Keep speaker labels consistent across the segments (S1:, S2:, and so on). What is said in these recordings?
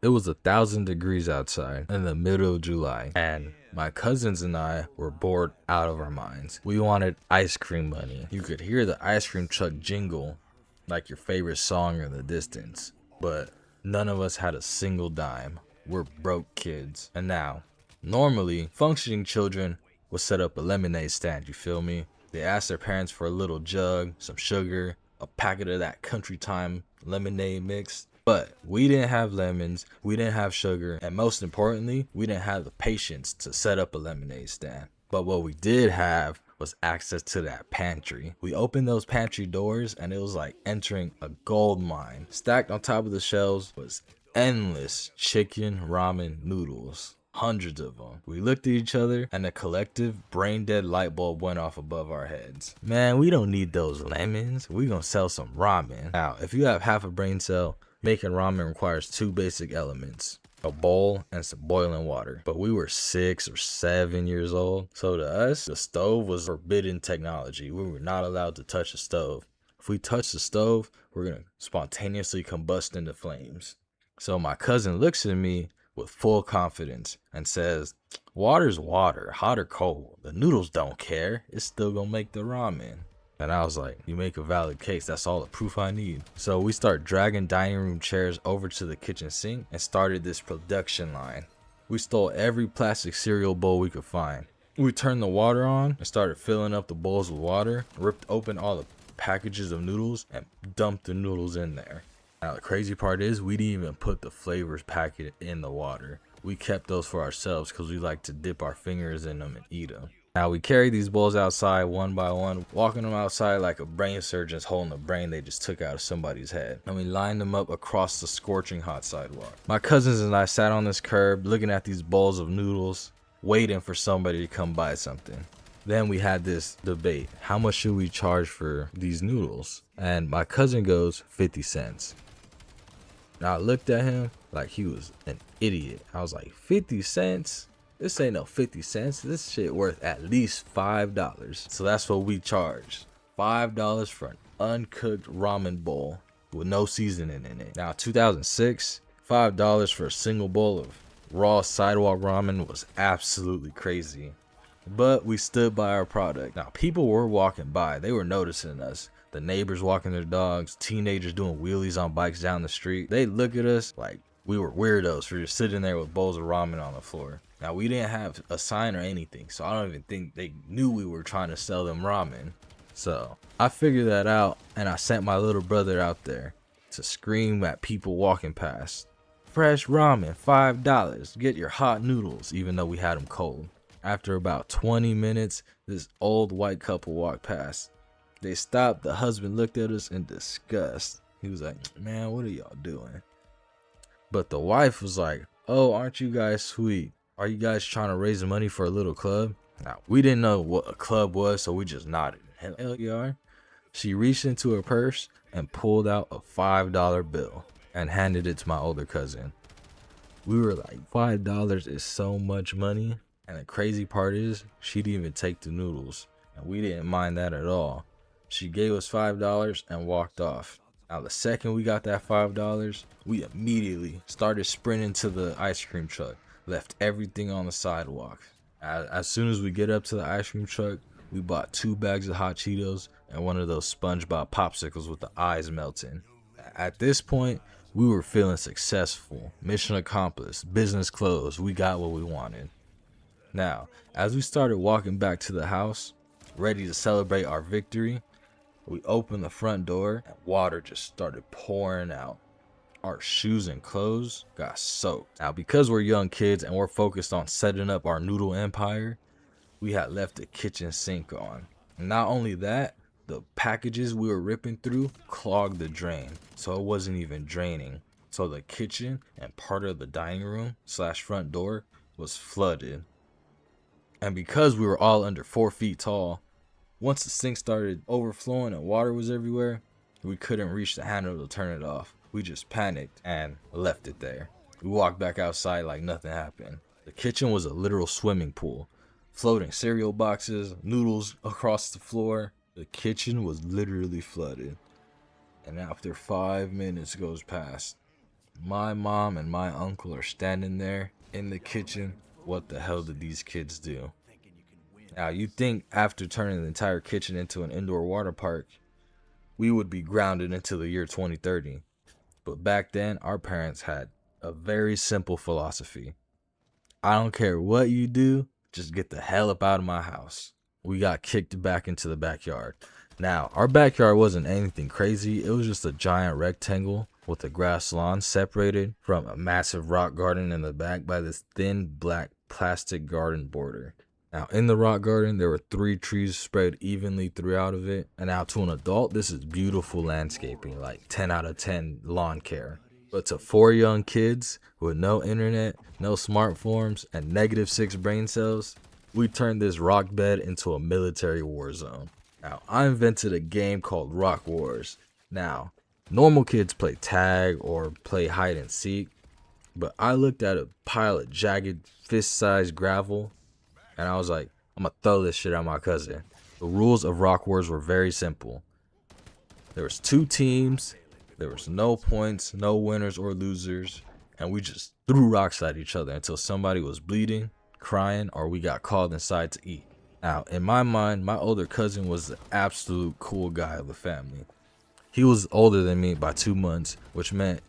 S1: It was 1,000 degrees outside in the middle of July, and my cousins and I were bored out of our minds. We wanted ice cream money. You could hear the ice cream truck jingle like your favorite song in the distance, but none of us had a single dime. We're broke kids. And now, normally, functioning children would set up a lemonade stand, you feel me? They ask their parents for a little jug, some sugar, a packet of that country time lemonade mix. But we didn't have lemons, we didn't have sugar, and most importantly, we didn't have the patience to set up a lemonade stand. But what we did have was access to that pantry. We opened those pantry doors and it was like entering a gold mine. Stacked on top of the shelves was endless chicken ramen noodles. Hundreds of them. We looked at each other and a collective brain dead light bulb went off above our heads. Man, we don't need those lemons. We gonna sell some ramen. Now, if you have half a brain cell, making ramen requires two basic elements: a bowl and some boiling water. But we were 6 or 7 years old, so to us, the stove was forbidden technology. We were not allowed to touch the stove. If we touched the stove, we're gonna spontaneously combust into flames. So my cousin looks at me with full confidence and says, "Water's water, hot or cold. The noodles don't care. It's still gonna make the ramen." And I was like, "You make a valid case. That's all the proof I need." So we start dragging dining room chairs over to the kitchen sink and started this production line. We stole every plastic cereal bowl we could find. We turned the water on and started filling up the bowls with water, ripped open all the packages of noodles and dumped the noodles in there. Now the crazy part is we didn't even put the flavors packet in the water. We kept those for ourselves because we like to dip our fingers in them and eat them. Now we carried these bowls outside one by one, walking them outside like a brain surgeon's holding a brain they just took out of somebody's head. And we lined them up across the scorching hot sidewalk. My cousins and I sat on this curb looking at these bowls of noodles, waiting for somebody to come buy something. Then we had this debate. How much should we charge for these noodles? And my cousin goes 50 cents. Now I looked at him like he was an idiot. I was like, 50 cents? This ain't no 50 cents. This shit worth at least $5. So that's what we charged. $5 for an uncooked ramen bowl with no seasoning in it. Now 2006, $5 for a single bowl of raw sidewalk ramen was absolutely crazy. But we stood by our product. Now people were walking by. They were noticing us. The neighbors walking their dogs, teenagers doing wheelies on bikes down the street. They look at us like we were weirdos for just sitting there with bowls of ramen on the floor. Now we didn't have a sign or anything, so I don't even think they knew we were trying to sell them ramen. So I figured that out and I sent my little brother out there to scream at people walking past. "Fresh ramen, $5. Get your hot noodles," even though we had them cold. After about 20 minutes, this old white couple walked past. They stopped. The husband looked at us in disgust. He was like, "Man, what are y'all doing?" But the wife was like, "Oh, aren't you guys sweet? Are you guys trying to raise money for a little club?" Now, we didn't know what a club was, so we just nodded. "Hell, you are." She reached into her purse and pulled out a $5 bill and handed it to my older cousin. We were like, $5 is so much money. And the crazy part is, she didn't even take the noodles. And we didn't mind that at all. She gave us $5 and walked off. Now the second we got that $5, we immediately started sprinting to the ice cream truck. Left everything on the sidewalk. As soon as we get up to the ice cream truck, we bought 2 bags of hot Cheetos and one of those SpongeBob popsicles with the eyes melting. At this point, we were feeling successful. Mission accomplished. Business closed. We got what we wanted. Now, as we started walking back to the house, ready to celebrate our victory, we opened the front door and water just started pouring out. Our shoes and clothes got soaked. Now, because we're young kids and we're focused on setting up our noodle empire, we had left the kitchen sink on. And not only that, the packages we were ripping through clogged the drain, so it wasn't even draining. So the kitchen and part of the dining room / front door was flooded. And because we were all under 4 feet tall, once the sink started overflowing and water was everywhere, we couldn't reach the handle to turn it off. We just panicked and left it there. We walked back outside like nothing happened. The kitchen was a literal swimming pool. Floating cereal boxes, noodles across the floor. The kitchen was literally flooded. And after 5 minutes goes past, My mom and my uncle are standing there in the kitchen. What the hell did these kids do? Now, you'd think after turning the entire kitchen into an indoor water park, we would be grounded into the year 2030. But back then, our parents had a very simple philosophy. I don't care what you do, just get the hell up out of my house. We got kicked back into the backyard. Now, our backyard wasn't anything crazy. It was just a giant rectangle with a grass lawn separated from a massive rock garden in the back by this thin black plastic garden border. Now, in the rock garden, there were 3 trees spread evenly throughout of it. And now, to an adult, this is beautiful landscaping, like 10 out of 10 lawn care. But to 4 young kids with no internet, no smartphones, and -6 brain cells, we turned this rock bed into a military war zone. Now, I invented a game called Rock Wars. Now, normal kids play tag or play hide and seek, but I looked at a pile of jagged fist-sized gravel, and I was like, I'm gonna throw this shit at my cousin. The rules of Rock Wars were very simple. There was 2 teams, there was no points, no winners or losers, and we just threw rocks at each other until somebody was bleeding, crying, or we got called inside to eat. Now, in my mind, my older cousin was the absolute cool guy of the family. He was older than me by 2 months, which meant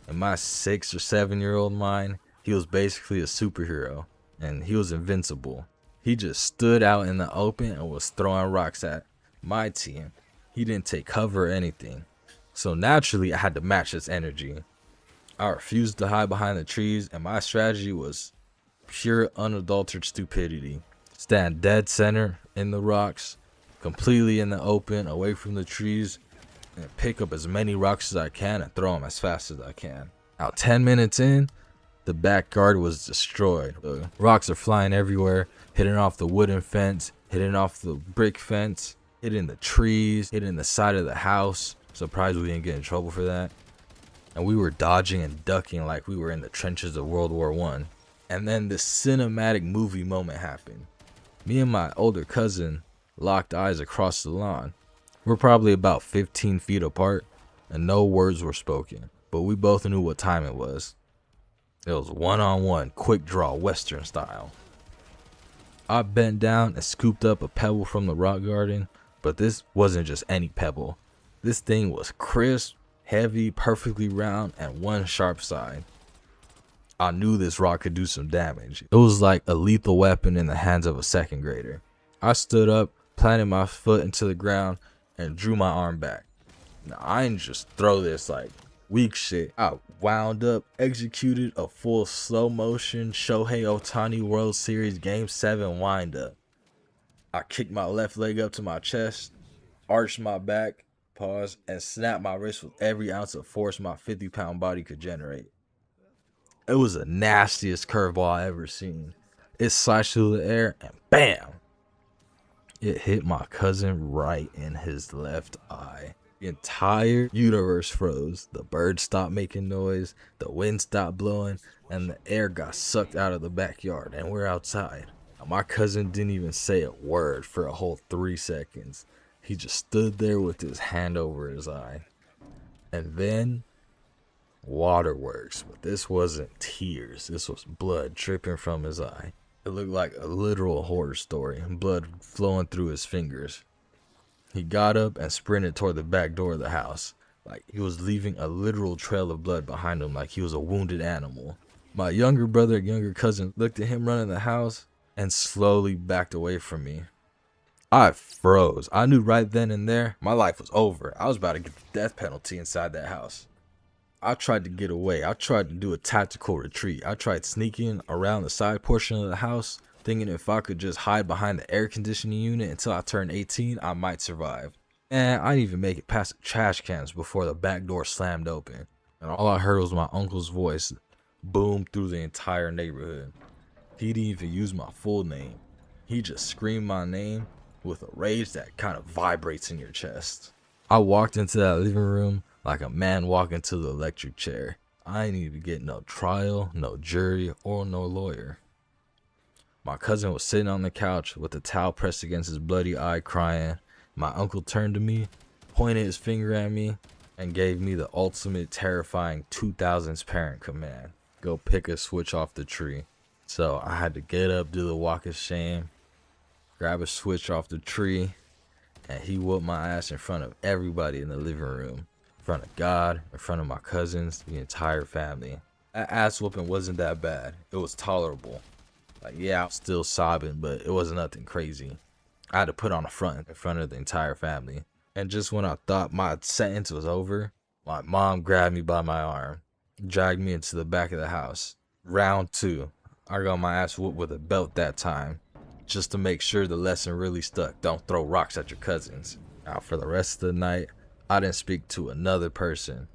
S1: in my 6 or 7-year-old mind, he was basically a superhero, and he was invincible. He just stood out in the open and was throwing rocks at my team. He didn't take cover or anything. So naturally, I had to match his energy. I refused to hide behind the trees, and my strategy was pure unadulterated stupidity. Stand dead center in the rocks, completely in the open, away from the trees, and pick up as many rocks as I can and throw them as fast as I can. Now, 10 minutes in, the backyard was destroyed. The rocks are flying everywhere, hitting off the wooden fence, hitting off the brick fence, hitting the trees, hitting the side of the house. Surprised we didn't get in trouble for that. And we were dodging and ducking like we were in the trenches of World War I. And then this cinematic movie moment happened. Me and my older cousin locked eyes across the lawn. We're probably about 15 feet apart, and no words were spoken, but we both knew what time it was. It was one-on-one, quick draw, Western style. I bent down and scooped up a pebble from the rock garden, but this wasn't just any pebble. This thing was crisp, heavy, perfectly round, and one sharp side. I knew this rock could do some damage. It was like a lethal weapon in the hands of a 2nd grader. I stood up, planted my foot into the ground, and drew my arm back. Now, I didn't just throw this like weak shit. I wound up, executed a full slow motion Shohei Ohtani World Series Game 7 wind up. I kicked my left leg up to my chest, arched my back, pause, and snapped my wrist with every ounce of force my 50-pound body could generate. It was the nastiest curveball I ever seen. It slashed through the air and bam! It hit my cousin right in his left eye. The entire universe froze. The birds stopped making noise, the wind stopped blowing, and the air got sucked out of the backyard, and we're outside. Now, my cousin didn't even say a word for a whole 3 seconds. He just stood there with his hand over his eye. And then, waterworks. But this wasn't tears. This was blood dripping from his eye. It looked like a literal horror story. Blood flowing through his fingers. He got up and sprinted toward the back door of the house. Like he was leaving a literal trail of blood behind him like he was a wounded animal. My younger brother and younger cousin looked at him running the house and slowly backed away from me. I froze. I knew right then and there my life was over. I was about to get the death penalty inside that house. I tried to get away. I tried to do a tactical retreat. I tried sneaking around the side portion of the house, thinking if I could just hide behind the air conditioning unit until I turned 18, I might survive. And I didn't even make it past the trash cans before the back door slammed open. And all I heard was my uncle's voice boom through the entire neighborhood. He didn't even use my full name. He just screamed my name with a rage that kind of vibrates in your chest. I walked into that living room like a man walking to the electric chair. I ain't even get no trial, no jury, or no lawyer. My cousin was sitting on the couch with a towel pressed against his bloody eye crying. My uncle turned to me, pointed his finger at me, and gave me the ultimate terrifying 2000s parent command: go pick a switch off the tree. So I had to get up, do the walk of shame, grab a switch off the tree, and he whooped my ass in front of everybody in the living room, in front of God, in front of my cousins, the entire family. That ass whooping wasn't that bad. It was tolerable. Like, yeah, I was still sobbing, but it wasn't nothing crazy. I had to put on a front in front of the entire family. And just when I thought my sentence was over, my mom grabbed me by my arm, dragged me into the back of the house. Round two, I got my ass whooped with a belt that time, just to make sure the lesson really stuck. Don't throw rocks at your cousins. Now, for the rest of the night, I didn't speak to another person.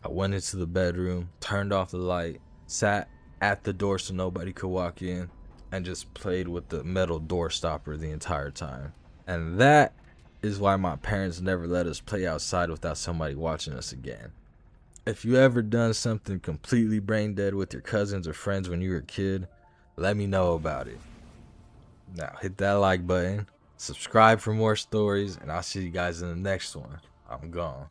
S1: I went into the bedroom, turned off the light, sat at the door so nobody could walk in, and just played with the metal door stopper the entire time. And that is why my parents never let us play outside without somebody watching us again. If you ever done something completely brain dead with your cousins or friends when you were a kid, let me know about it. Now hit that like button, subscribe for more stories, and I'll see you guys in the next one. I'm gone.